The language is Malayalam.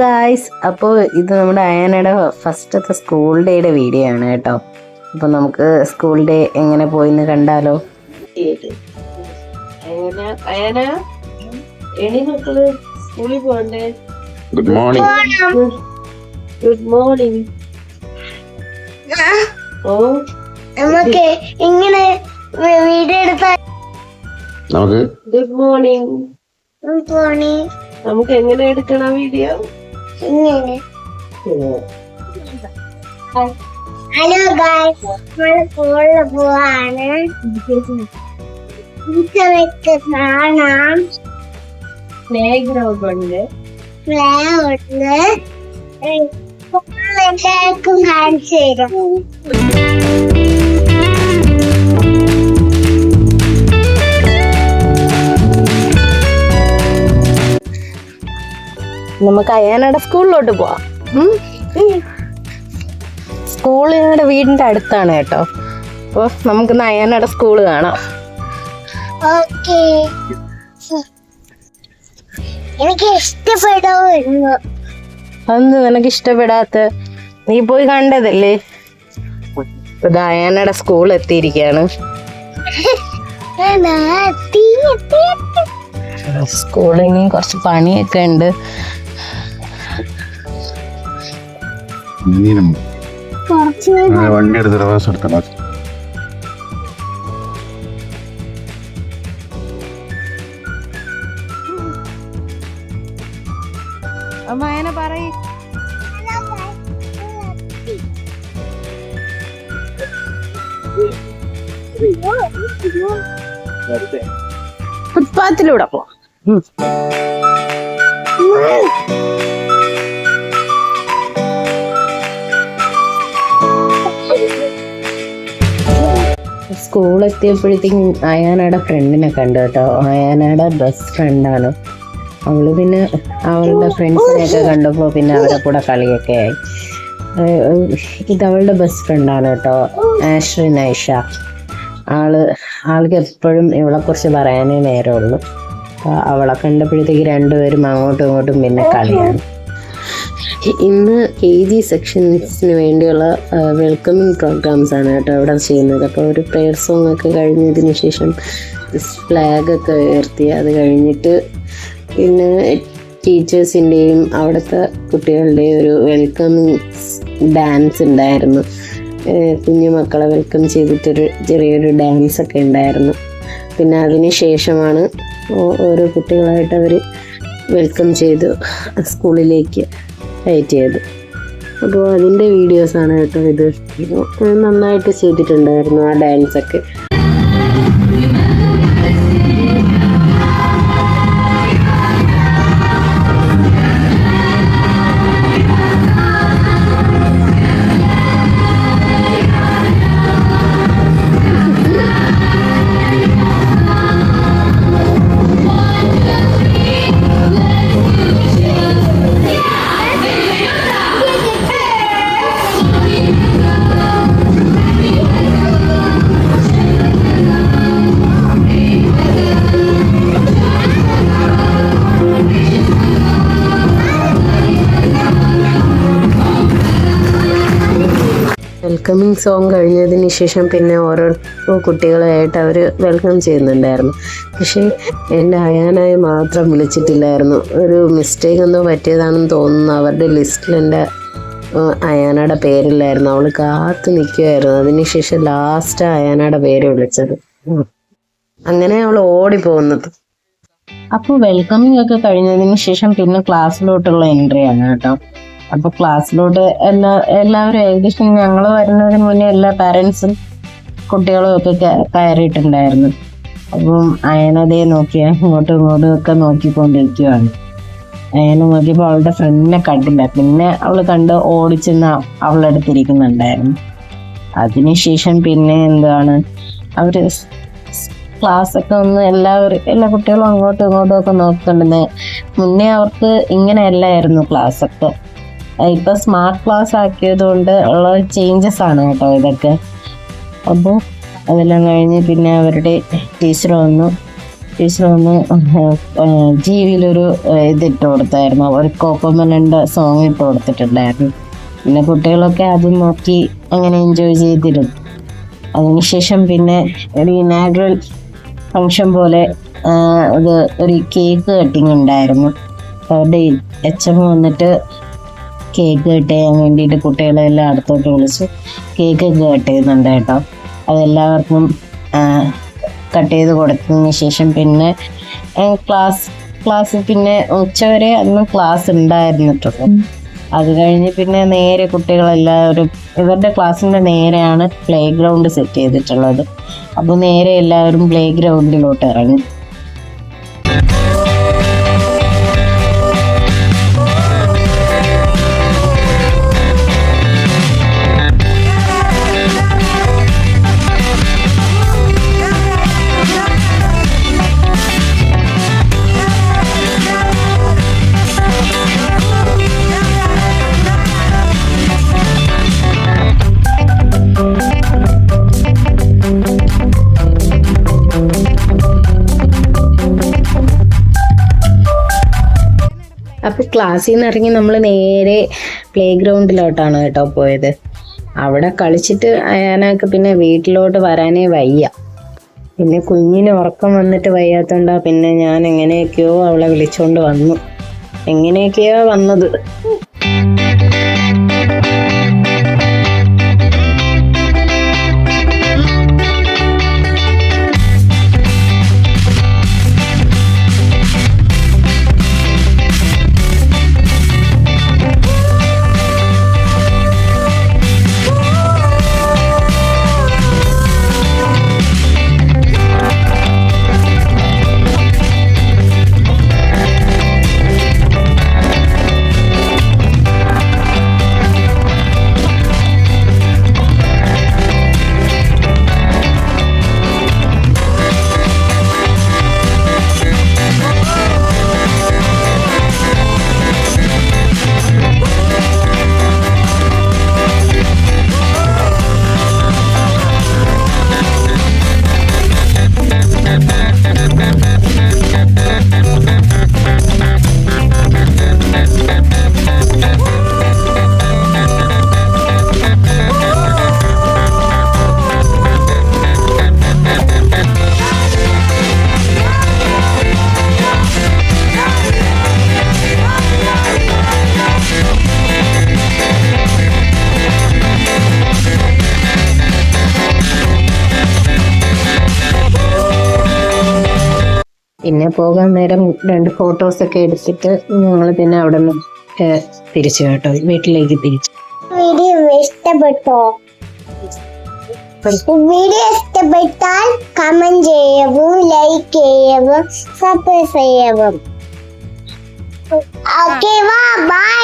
ഗായ്സ്, അപ്പോൾ ഇത് നമ്മുടെ അയാനയുടെ ഫസ്റ്റത്തെ സ്കൂൾ ഡേയുടെ വീഡിയോ ആണ് കേട്ടോ. അപ്പോൾ നമുക്ക് സ്കൂൾ ഡേ എങ്ങനെ പോയിന്ന് കണ്ടാലോ. സ്കൂളിൽ പോകണ്ടേ? Good morning. Good morning. ഓ നമുക്ക് ഇങ്ങനെ വീഡിയോ എടുത്താൽ നമുക്ക് ഗുഡ് മോർണിംഗ്. നമുക്ക് എങ്ങനെ എടുക്കണം വീഡിയോ? ഇങ്ങനെ. ഹലോ ഗായ്സ്, നമ്മൾ സ്കൂളിൽ പോവാണ്. ടീച്ചർക്ക് കാണാം. പ്ലേ ഗ്രൗണ്ട് ഉണ്ട്. സ്കൂളിലേക്കും കാണിച്ചു തരും. നമുക്ക് അയാനയുടെ സ്കൂളിലോട്ട് പോവാം. സ്കൂൾ ഞങ്ങളുടെ വീടിന്റെ അടുത്താണ് കേട്ടോ. അപ്പോൾ നമുക്ക് അയാനയുടെ സ്കൂള് കാണാം. ഓക്കേ, എനിക്ക് ഇഷ്ടപ്പെടുന്നു. അതൊന്നും നിനക്ക് ഇഷ്ടപ്പെടാത്ത? നീ പോയി കണ്ടതല്ലേ. ഇത് അയാനയുടെ സ്കൂൾ എത്തിയിരിക്കുകയാണ്. സ്കൂളിൽ കുറച്ച് പണിയൊക്കെ ഉണ്ട്. വണ്ടി എടുത്ത് റിവേഴ്സ് എടുക്കണം. അമ്മ പറയ്. ഫുട്പാത്തിലൂടെ പോവാം. സ്കൂൾ എത്തിയപ്പോഴത്തേക്കും അയാനയുടെ ഫ്രണ്ടിനെ കണ്ടു കേട്ടോ. അയാനയുടെ ബെസ്റ്റ് ഫ്രണ്ടാണ് അവള്. പിന്നെ അവളുടെ ഫ്രണ്ട്സിനെയൊക്കെ കണ്ടപ്പോൾ പിന്നെ അവരുടെ കൂടെ കളിയൊക്കെ ആയി. ഇതവളുടെ ബെസ്റ്റ് ഫ്രണ്ടാണ് കേട്ടോ, ആശ്രി നൈഷ. ആൾക്ക് എപ്പോഴും ഇവളെക്കുറിച്ച് പറയാനേ നേരമുള്ളൂ. അവളെ കണ്ടപ്പോഴത്തേക്ക് രണ്ടുപേരും അങ്ങോട്ടും ഇങ്ങോട്ടും പിന്നെ കളിയാണ്. ഇന്ന് KG സെക്ഷൻസിന് വേണ്ടിയുള്ള വെൽക്കമിങ് പ്രോഗ്രാംസ് ആണ് കേട്ടോ ഇവിടെ ചെയ്യുന്നത്. അപ്പോൾ ഒരു പ്രെയർ സോങ് ഒക്കെ കഴിഞ്ഞതിന് ശേഷം ഫ്ലാഗൊക്കെ ഉയർത്തി, അത് കഴിഞ്ഞിട്ട് പിന്നെ ടീച്ചേഴ്സിൻ്റെയും അവിടുത്തെ കുട്ടികളുടെയും ഒരു വെൽക്കമിങ് ഡാൻസ് ഉണ്ടായിരുന്നു. കുഞ്ഞു മക്കളെ വെൽക്കം ചെയ്തിട്ടൊരു ചെറിയൊരു ഡാൻസ് ഒക്കെ ഉണ്ടായിരുന്നു. പിന്നെ അതിന് ശേഷമാണ് ഓരോ കുട്ടികളായിട്ട് അവർ വെൽക്കം ചെയ്തു സ്കൂളിലേക്ക് കയറ്റിയത്. അപ്പോൾ അതിൻ്റെ വീഡിയോസാണ് കേട്ടോ ഇത്. നന്നായിട്ട് ചെയ്തിട്ടുണ്ടായിരുന്നു ആ ഡാൻസൊക്കെ. വെൽക്കമിങ് സോങ് കഴിഞ്ഞതിന് ശേഷം പിന്നെ ഓരോ കുട്ടികളായിട്ട് അവർ വെൽക്കം ചെയ്യുന്നുണ്ടായിരുന്നു. പക്ഷേ എൻ്റെ അയാനായി മാത്രം വിളിച്ചിട്ടില്ലായിരുന്നു. ഒരു മിസ്റ്റേക്ക് എന്തോ പറ്റിയതാണെന്ന് തോന്നുന്നു. അവരുടെ ലിസ്റ്റിൽ എൻ്റെ അയാനയുടെ പേരില്ലായിരുന്നു. അവൾ കാത്തു നിൽക്കുമായിരുന്നു. അതിനുശേഷം ലാസ്റ്റ് അയാനയുടെ പേര് വിളിച്ചത്. അങ്ങനെ അവൾ ഓടിപ്പോകുന്നത്. അപ്പോൾ വെൽക്കമിങ് ഒക്കെ കഴിഞ്ഞതിന് ശേഷം പിന്നെ ക്ലാസ്സിലോട്ടുള്ള എൻട്രി ആണ് കേട്ടോ. അപ്പോൾ ക്ലാസ്സിലോട്ട് എല്ലാവരും ഏകദേശം ഞങ്ങൾ വരുന്നതിന് മുന്നേ എല്ലാ പാരൻസും കുട്ടികളും ഒക്കെ കയറിയിട്ടുണ്ടായിരുന്നു. അപ്പം അയനതേ നോക്കിയ ഇങ്ങോട്ടും ഇങ്ങോട്ടും ഒക്കെ നോക്കിക്കൊണ്ടിരിക്കുകയാണ്. അയന നോക്കിയപ്പോൾ അവളുടെ ഫ്രണ്ടിനെ കണ്ടില്ല. പിന്നെ അവൾ കണ്ട് ഓടിച്ചെന്ന് അവളെടുത്തിരിക്കുന്നുണ്ടായിരുന്നു. അതിനുശേഷം പിന്നെ എന്താണ് അവർ ക്ലാസ്സൊക്കെ ഒന്ന് എല്ലാ കുട്ടികളും അങ്ങോട്ടും ഇങ്ങോട്ടും ഒക്കെ നോക്കുന്നുണ്ടെന്ന്. മുന്നേ അവർക്ക് ഇങ്ങനെയല്ലായിരുന്നു ക്ലാസ്സൊക്കെ. ഇപ്പൊ സ്മാർട്ട് ക്ലാസ് ആക്കിയത് കൊണ്ട് ഉള്ള ചേഞ്ചസ് ആണ് കേട്ടോ ഇതൊക്കെ. അപ്പോൾ അതെല്ലാം കഴിഞ്ഞ് പിന്നെ അവരുടെ ടീച്ചർ വന്നു. ടീച്ചർ ഒന്ന് ജീവിയിലൊരു ഇതിട്ട് കൊടുത്തായിരുന്നു, ഒരു കോക്കോമലൻ്റെ സോങ് ഇട്ട് കൊടുത്തിട്ടുണ്ടായിരുന്നു. പിന്നെ കുട്ടികളൊക്കെ അത് നോക്കി അങ്ങനെ എൻജോയ് ചെയ്തിരുന്നു. അതിനുശേഷം പിന്നെ ഒരു ഇനാഗ്രൽ ഫങ്ഷൻ പോലെ അത് ഒരു കേക്ക് കട്ടിങ് ഉണ്ടായിരുന്നു. അവരുടെ HM വന്നിട്ട് കേക്ക് കട്ട് ചെയ്യാൻ വേണ്ടിയിട്ട് കുട്ടികളെല്ലാം അടുത്തോട്ട് വിളിച്ച് കേക്ക് കട്ട് ചെയ്യുന്നുണ്ട് കേട്ടോ. അതെല്ലാവർക്കും കട്ട് ചെയ്ത് കൊടുത്തതിന് ശേഷം പിന്നെ ക്ലാസ് പിന്നെ ഉച്ചവരെ അന്ന് ക്ലാസ് ഉണ്ടായിരുന്നിട്ടുള്ളൂ. അത് കഴിഞ്ഞ് പിന്നെ നേരെ കുട്ടികളെല്ലാവരും ഇവരുടെ ക്ലാസ്സിൻ്റെ നേരെയാണ് പ്ലേ ഗ്രൗണ്ട് സെറ്റ് ചെയ്തിട്ടുള്ളത്. അപ്പോൾ നേരെ എല്ലാവരും പ്ലേ ഗ്രൗണ്ടിലോട്ട് ഇറങ്ങി. അപ്പോൾ ക്ലാസ്സിൽ നിന്ന് ഇറങ്ങി നമ്മൾ നേരെ പ്ലേ ഗ്രൗണ്ടിലോട്ടാണ് കേട്ടോ പോയത്. അവിടെ കളിച്ചിട്ട് അയാനൊക്കെ പിന്നെ വീട്ടിലോട്ട് വരാനേ വയ്യ. പിന്നെ കുഞ്ഞിന് ഉറക്കം വന്നിട്ട് വയ്യാത്തോണ്ടാ പിന്നെ ഞാൻ എങ്ങനെയൊക്കെയോ അവളെ വിളിച്ചോണ്ട് വന്നു. എങ്ങനെയൊക്കെയോ വന്നത്. പിന്നെ പോകാൻ നേരം 2 ഫോട്ടോസൊക്കെ എടുത്തിട്ട് ഞങ്ങൾ പിന്നെ അവിടെ നിന്ന് തിരിച്ചു കേട്ടോ, വീട്ടിലേക്ക് തിരിച്ചു. വീഡിയോ ഇഷ്ടപ്പെട്ടോ? വീഡിയോ ഇഷ്ടപ്പെട്ടാൽ കമന്റ് ചെയ്യവും ലൈക്ക് ചെയ്യവും സബ്സ്ക്രൈബ് ചെയ്യവും. Okay, by.